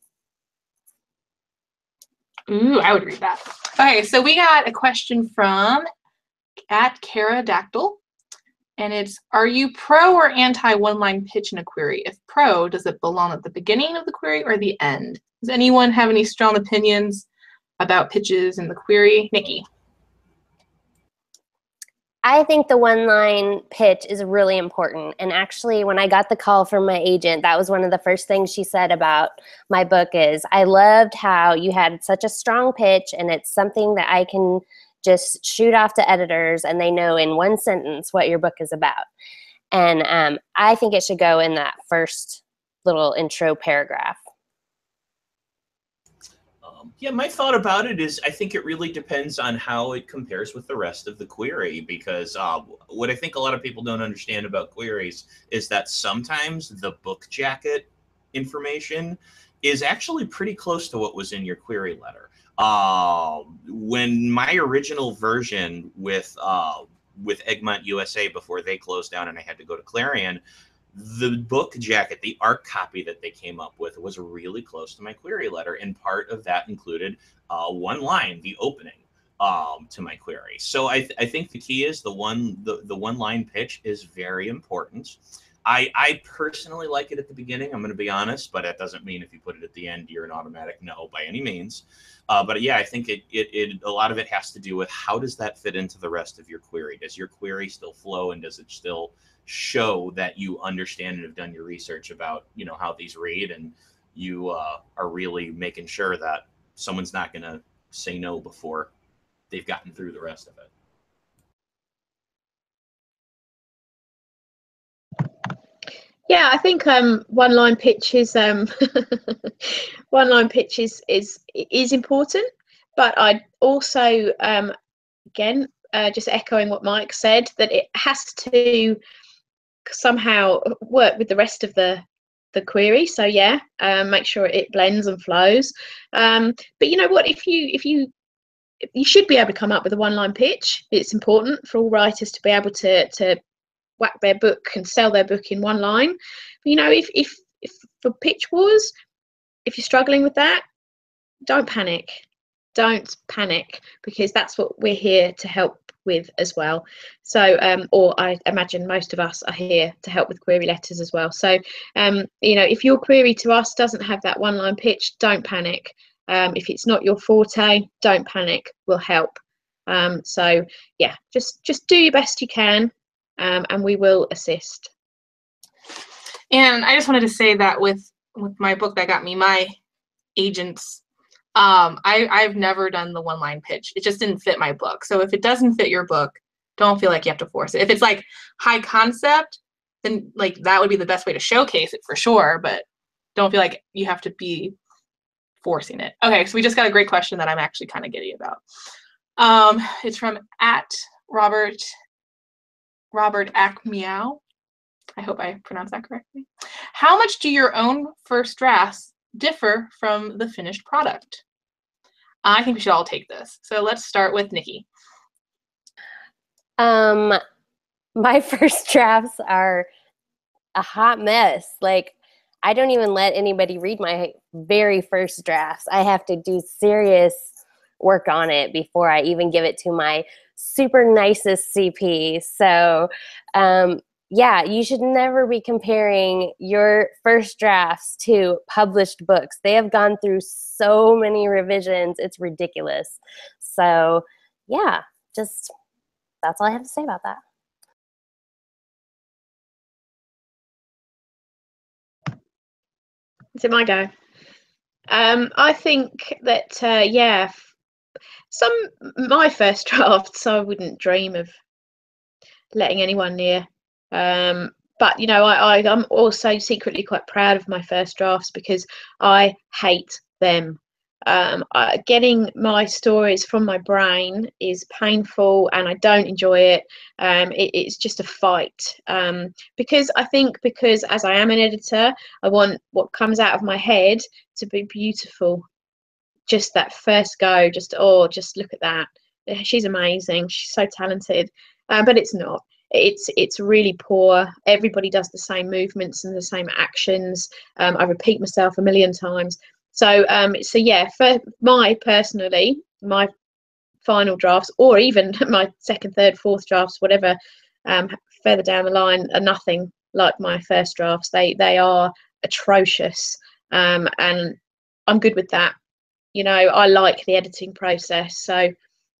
Ooh, I would read that. Okay, so we got a question from @Caradactyl, and it's, are you pro or anti one-line pitch in a query? If pro, does it belong at the beginning of the query or the end? Does anyone have any strong opinions about pitches in the query? Nikki. I think the one-line pitch is really important. And actually, when I got the call from my agent, that was one of the first things she said about my book is, I loved how you had such a strong pitch, and it's something that I can just shoot off to editors and they know in one sentence what your book is about. And I think it should go in that first little intro paragraph. Yeah, my thought about it is I think it really depends on how it compares with the rest of the query, because what I think a lot of people don't understand about queries is that sometimes the book jacket information is actually pretty close to what was in your query letter. When my original version with Egmont USA, before they closed down and I had to go to Clarion, the book jacket, the ARC copy that they came up with, was really close to my query letter, and part of that included one line, the opening to my query. So I think the key is the one line pitch is very important. I personally like it at the beginning, I'm going to be honest, but that doesn't mean if you put it at the end, you're an automatic no by any means. But yeah, I think a lot of it has to do with how does that fit into the rest of your query? Does your query still flow, and does it still show that you understand and have done your research about, you know, how these read, and you are really making sure that someone's not going to say no before they've gotten through the rest of it. Yeah, I think one-line pitch is one-line pitch is important, but I also again just echoing what Mike said, that it has to somehow work with the rest of the query. So yeah, make sure it blends and flows. But you know what? If you should be able to come up with a one-line pitch. It's important for all writers to be able to whack their book and sell their book in one line. But, you know, if for pitch wars, if you're struggling with that, don't panic. Don't panic, because that's what we're here to help with as well. So or I imagine most of us are here to help with query letters as well. So you know, if your query to us doesn't have that one line pitch, don't panic. If it's not your forte, don't panic, we'll help. So yeah, just do your best you can, and we will assist. And I just wanted to say that with my book that got me my agents, I've never done the one line pitch. It just didn't fit my book. So if it doesn't fit your book, don't feel like you have to force it. If it's like high concept, then like that would be the best way to showcase it for sure, but don't feel like you have to be forcing it. Okay, so we just got a great question that I'm actually kind of giddy about. It's from @Robert Ackmeow. I hope I pronounced that correctly. How much do your own first drafts differ from the finished product? I think we should all take this. So let's start with Nikki. My first drafts are a hot mess. Like, I don't even let anybody read my very first drafts. I have to do serious work on it before I even give it to my super nicest CP. So yeah, you should never be comparing your first drafts to published books. They have gone through so many revisions. It's ridiculous. So yeah, just that's all I have to say about that. Is it my go? I think that yeah, my first drafts I wouldn't dream of letting anyone near. But you know, I'm also secretly quite proud of my first drafts because I hate them. Getting my stories from my brain is painful, and I don't enjoy it. It's just a fight, because I think, because as I am an editor, I want what comes out of my head to be beautiful. Just that first go, just look at that. She's amazing. She's so talented, but it's not. It's really poor. Everybody does the same movements and the same actions. I repeat myself a million times. So yeah, for my final drafts, or even my second, third, fourth drafts, whatever, further down the line, are nothing like my first drafts. They are atrocious, and I'm good with that. You know, I like the editing process, so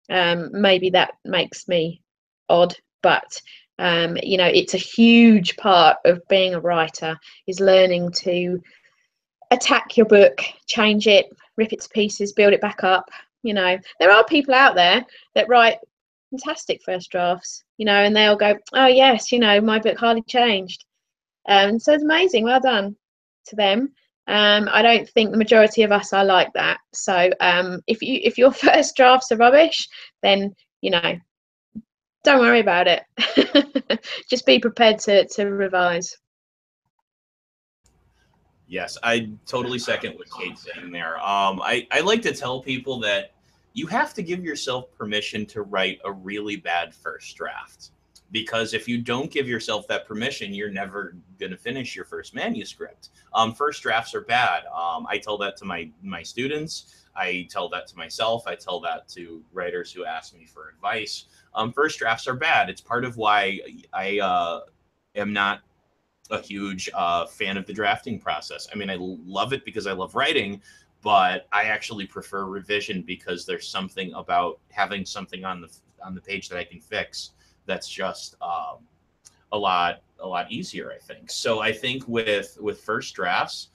maybe that makes me odd, but you know, it's a huge part of being a writer, is learning to attack your book, change it, rip it to pieces, build it back up. You know, there are people out there that write fantastic first drafts, you know, and they'll go, oh yes, you know, my book hardly changed, so it's amazing, well done to them. I don't think the majority of us are like that. So if your first drafts are rubbish, then, you know, don't worry about it. Just be prepared to revise. Yes, I totally second what Kate's saying there. I like to tell people that you have to give yourself permission to write a really bad first draft. Because if you don't give yourself that permission, you're never going to finish your first manuscript. First drafts are bad. I tell that to my students. I tell that to myself. I tell that to writers who ask me for advice. First drafts are bad. It's part of why I am not a huge fan of the drafting process. I mean, I love it because I love writing, but I actually prefer revision because there's something about having something on the page that I can fix that's just a lot easier, I think. So I think with first drafts,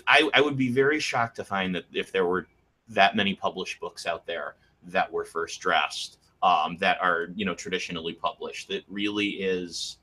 I would be very shocked to find that if there were that many published books out there that were first drafts, that are, you know, traditionally published. It really is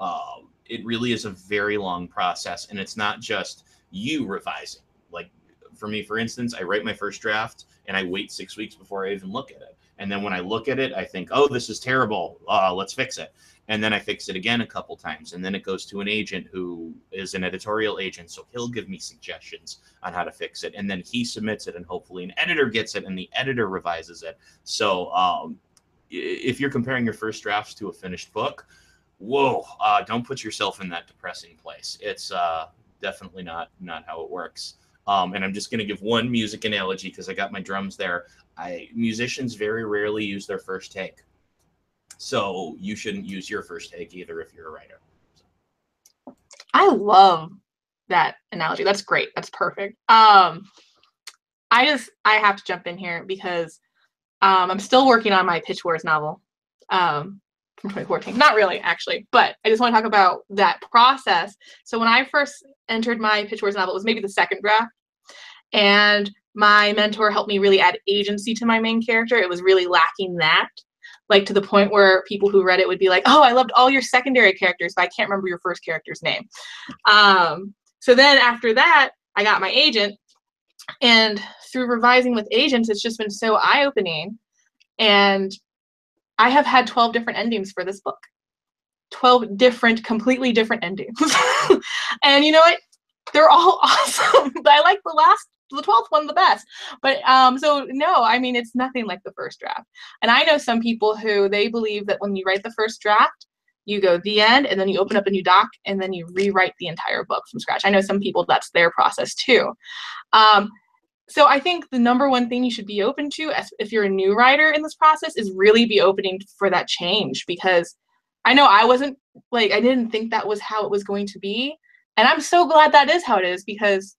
a very long process, and it's not just you revising. Like for me, for instance, I write my first draft and I wait 6 weeks before I even look at it. And then when I look at it, I think, oh, this is terrible. Let's fix it. And then I fix it again a couple times. And then it goes to an agent who is an editorial agent. So he'll give me suggestions on how to fix it. And then he submits it, and hopefully an editor gets it and the editor revises it. So if you're comparing your first drafts to a finished book, whoa, don't put yourself in that depressing place. It's definitely not how it works. And I'm just going to give one music analogy because I got my drums there. Musicians very rarely use their first take. So you shouldn't use your first take either if you're a writer. I love that analogy. That's great. That's perfect. I have to jump in here because I'm still working on my Pitchwars novel from 2014. Not really, actually, but I just want to talk about that process. So when I first entered my Pitchwars novel, it was maybe the second draft, and my mentor helped me really add agency to my main character. It was really lacking that, like to the point where people who read it would be like, oh, I loved all your secondary characters, but I can't remember your first character's name. So then after that, I got my agent, and through revising with agents, it's just been so eye-opening. And I have had 12 different endings for this book. 12 different, completely different endings. And you know what? They're all awesome. But I like the 12th one the best. But so no, I mean, it's nothing like the first draft. And I know some people who they believe that when you write the first draft, you go the end, and then you open up a new doc, and then you rewrite the entire book from scratch. I know some people, that's their process too. So I think the number one thing you should be open to if you're a new writer in this process is really be opening for that change, because I know I wasn't, like, I didn't think that was how it was going to be. And I'm so glad that is how it is, because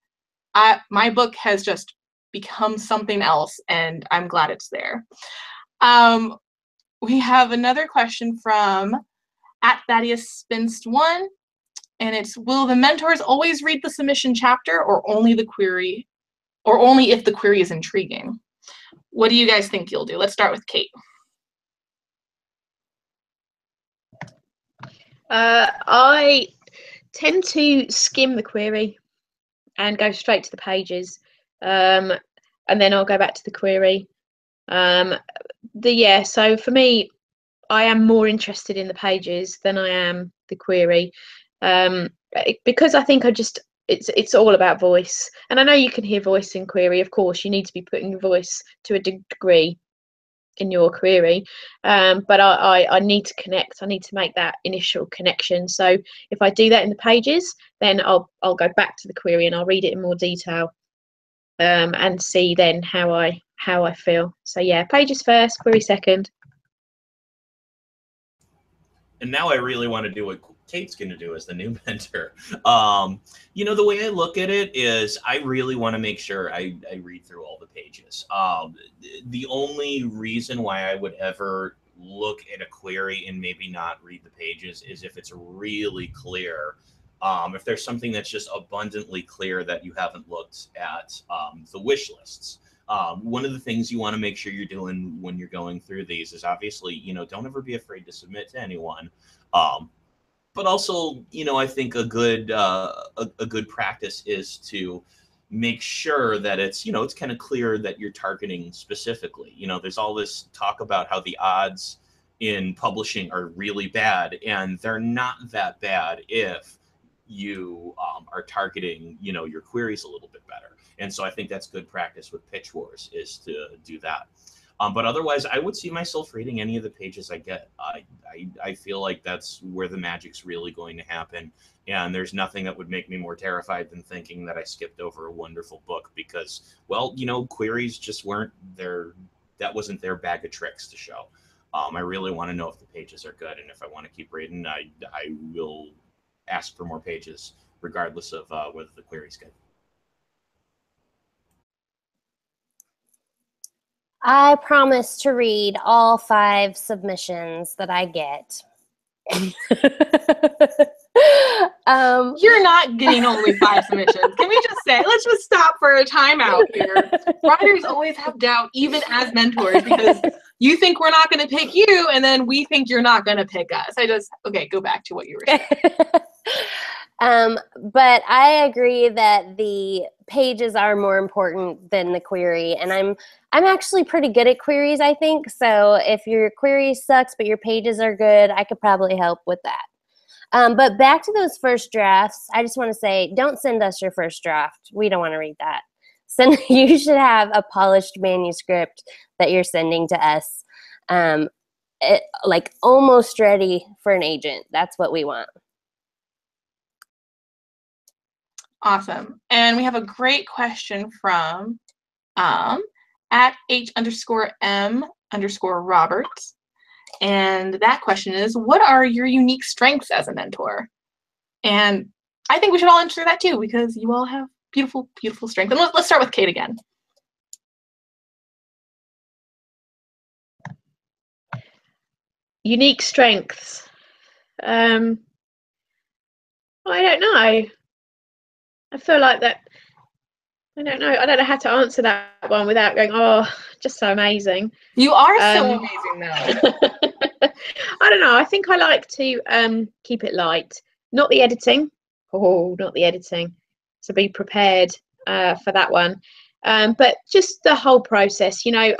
my book has just become something else, and I'm glad it's there. We have another question from @ThaddeusSpinst1, and it's, will the mentors always read the submission chapter, or only the query, or only if the query is intriguing? What do you guys think you'll do? Let's start with Kate. I tend to skim the query and go straight to the pages, and then I'll go back to the query. So for me, I am more interested in the pages than I am the query, because I think it's all about voice. And I know you can hear voice in query. Of course, you need to be putting your voice to a degree in your query, but I need to connect. I need to make that initial connection. So if I do that in the pages, then I'll go back to the query and I'll read it in more detail, and see then how I feel. So yeah, pages first, query second. And now I really want to do what Kate's going to do as the new mentor. You know, the way I look at it is I really want to make sure I read through all the pages. The only reason why I would ever look at a query and maybe not read the pages is if it's really clear. If there's something that's just abundantly clear that you haven't looked at the wish lists. One of the things you want to make sure you're doing when you're going through these is obviously, you know, don't ever be afraid to submit to anyone. But also, you know, I think a good practice is to make sure that it's, you know, it's kind of clear that you're targeting specifically. You know, there's all this talk about how the odds in publishing are really bad, and they're not that bad if you are targeting, you know, your queries a little bit better. And so I think that's good practice with Pitch Wars, is to do that. But otherwise, I would see myself reading any of the pages I get. I feel like that's where the magic's really going to happen. And there's nothing that would make me more terrified than thinking that I skipped over a wonderful book because, well, you know, queries just weren't there. That wasn't their bag of tricks to show. I really want to know if the pages are good. And if I want to keep reading, I will ask for more pages, regardless of whether the query's good. I promise to read all 5 submissions that I get. You're not getting only 5 submissions. Can we just say, let's just stop for a timeout here. Writers always have doubt, even as mentors, because you think we're not going to pick you, and then we think you're not going to pick us. Okay, go back to what you were saying. But I agree that the pages are more important than the query, and I'm actually pretty good at queries, I think. So if your query sucks but your pages are good, I could probably help with that. But back to those first drafts, I just want to say, don't send us your first draft. We don't want to read that. You should have a polished manuscript that you're sending to us. like almost ready for an agent. That's what we want. Awesome. And we have a great question from at H_M_Roberts. And that question is, what are your unique strengths as a mentor? And I think we should all answer that too, because you all have beautiful, beautiful strengths. And let's start with Kate again. Unique strengths. I don't know. I feel like that. I don't know. I don't know how to answer that one without going, oh, just so amazing. You are so amazing, though. I don't know. I think I like to keep it light. Not the editing. Oh, not the editing. So be prepared for that one. But just the whole process. You know,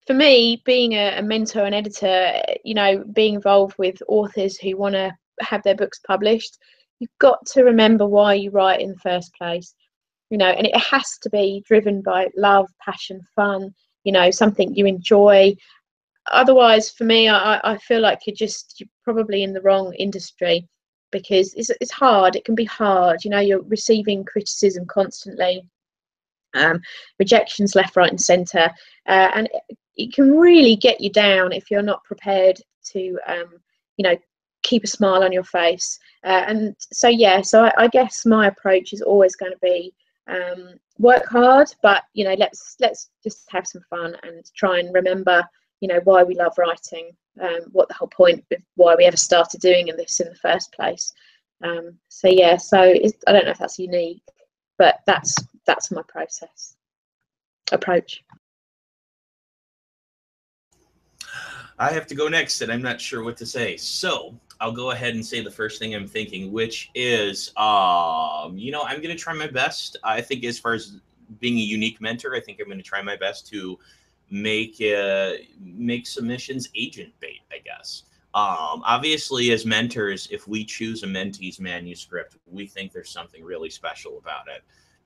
for me, being a mentor and editor, you know, being involved with authors who want to have their books published, you've got to remember why you write in the first place. You know, and it has to be driven by love, passion, fun, you know, something you enjoy. Otherwise, for me, I feel like you're probably in the wrong industry, because it's hard. It can be hard. You know, you're receiving criticism constantly, rejections left, right and centre. And it can really get you down if you're not prepared to, you know, keep a smile on your face. And so, yeah, so I guess my approach is always going to be, work hard, but you know, let's just have some fun and try and remember, you know, why we love writing, what the whole point of why we ever started doing this in the first place. So yeah, so I don't know if that's unique, but that's my approach. I have to go next, and I'm not sure what to say. So I'll go ahead and say the first thing I'm thinking, which is, you know, I'm going to try my best. I think as far as being a unique mentor, I think I'm going to try my best to make submissions agent bait, I guess. Obviously, as mentors, if we choose a mentee's manuscript, we think there's something really special about it.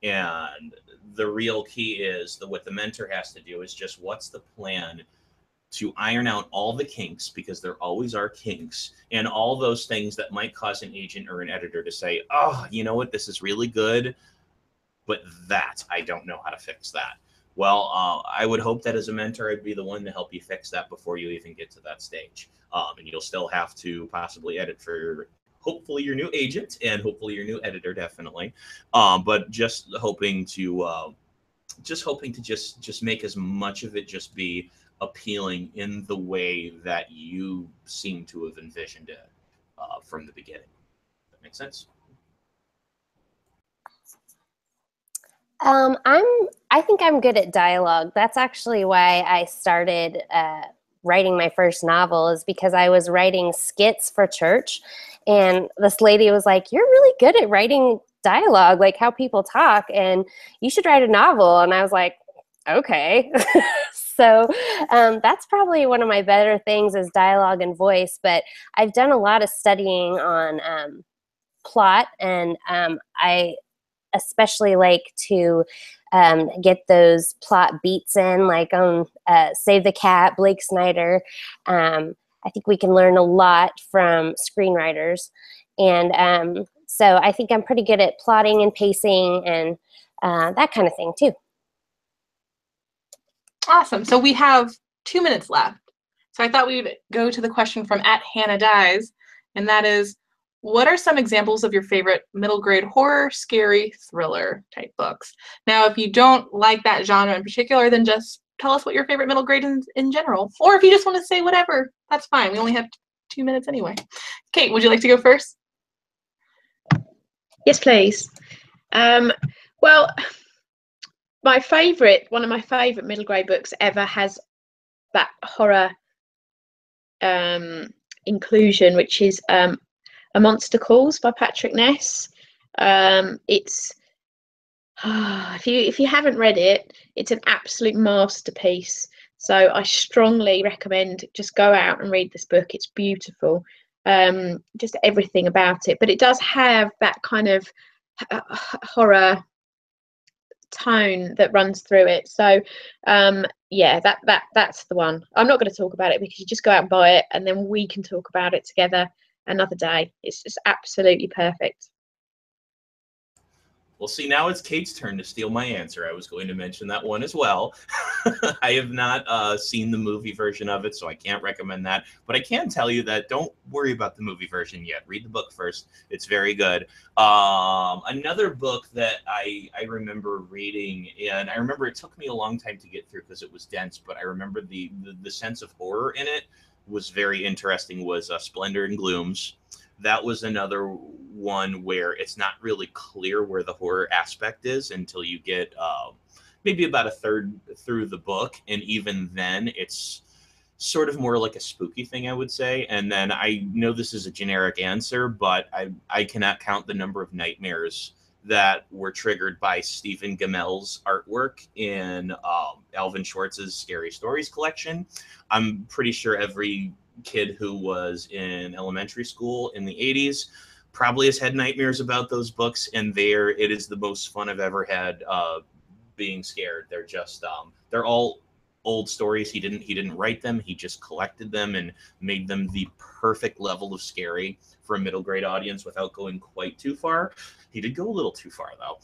And the real key is what the mentor has to do is just, what's the plan to iron out all the kinks, because there always are kinks, and all those things that might cause an agent or an editor to say, oh, you know what, this is really good, but I don't know how to fix that. Well, I would hope that as a mentor, I'd be the one to help you fix that before you even get to that stage. And you'll still have to possibly edit for hopefully your new agent and hopefully your new editor, definitely. But just hoping to just make as much of it just be appealing in the way that you seem to have envisioned it from the beginning. That makes sense? I think I'm good at dialogue. That's actually why I started writing my first novel, is because I was writing skits for church, and this lady was like, "You're really good at writing dialogue, like how people talk, and you should write a novel." And I was like, okay. So that's probably one of my better things, is dialogue and voice. But I've done a lot of studying on plot, and I especially like to get those plot beats in, like on Save the Cat, Blake Snyder. I think we can learn a lot from screenwriters. And so I think I'm pretty good at plotting and pacing and that kind of thing too. Awesome. So we have 2 minutes left. So I thought we would go to the question from @HannahDies, and that is, what are some examples of your favorite middle grade horror, scary, thriller type books? Now, if you don't like that genre in particular, then just tell us what your favorite middle grade is in general. Or if you just want to say whatever, that's fine. We only have 2 minutes anyway. Kate, would you like to go first? Yes, please. Well, one of my favourite middle grade books ever has that horror inclusion, which is A Monster Calls by Patrick Ness. It's if you haven't read it, it's an absolute masterpiece. So I strongly recommend just go out and read this book. It's beautiful, just everything about it. But it does have that kind of horror tone that runs through it. So yeah, that's the one. I'm not going to talk about it because you just go out and buy it, and then we can talk about it together another day. It's just absolutely perfect. Well, see, now it's Kate's turn to steal my answer. I was going to mention that one as well. I have not seen the movie version of it, so I can't recommend that. But I can tell you that don't worry about the movie version yet. Read the book first. It's very good. Another book that I remember reading, and I remember it took me a long time to get through because it was dense, but I remember the sense of horror in it was very interesting, was Splendor and Glooms. That was another one where it's not really clear where the horror aspect is until you get maybe about a third through the book. And even then, it's sort of more like a spooky thing, I would say. And then I know this is a generic answer, but I cannot count the number of nightmares that were triggered by Stephen Gamel's artwork in Alvin Schwartz's Scary Stories collection. I'm pretty sure every kid who was in elementary school in the 80s probably has had nightmares about those books, and it is the most fun I've ever had being scared. They're just they're all old stories. He didn't write them, he just collected them and made them the perfect level of scary for a middle grade audience without going quite too far. He did go a little too far though.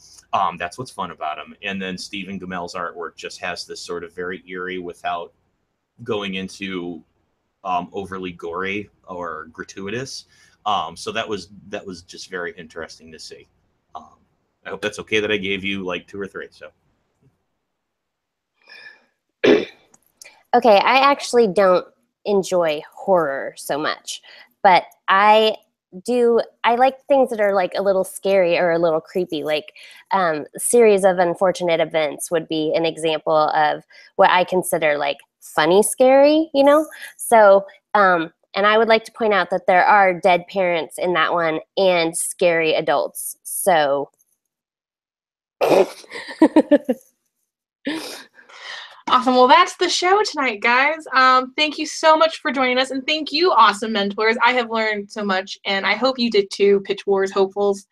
That's what's fun about him. And then Stephen Gamel's artwork just has this sort of very eerie without going into overly gory or gratuitous. So that was just very interesting to see. I hope that's okay that I gave you like 2 or 3. So. Okay, I actually don't enjoy horror so much, but I like things that are like a little scary or a little creepy, like series of unfortunate events would be an example of what I consider like funny scary, you know? So, and I would like to point out that there are dead parents in that one and scary adults. So. Awesome. Well, that's the show tonight, guys. Thank you so much for joining us, and thank you, awesome mentors. I have learned so much, and I hope you did too, Pitch Wars hopefuls.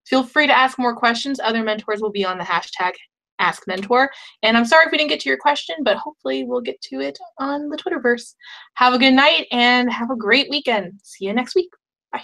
Feel free to ask more questions. Other mentors will be on the hashtag #AskMentor. And I'm sorry if we didn't get to your question, but hopefully we'll get to it on the Twitterverse. Have a good night and have a great weekend. See you next week. Bye.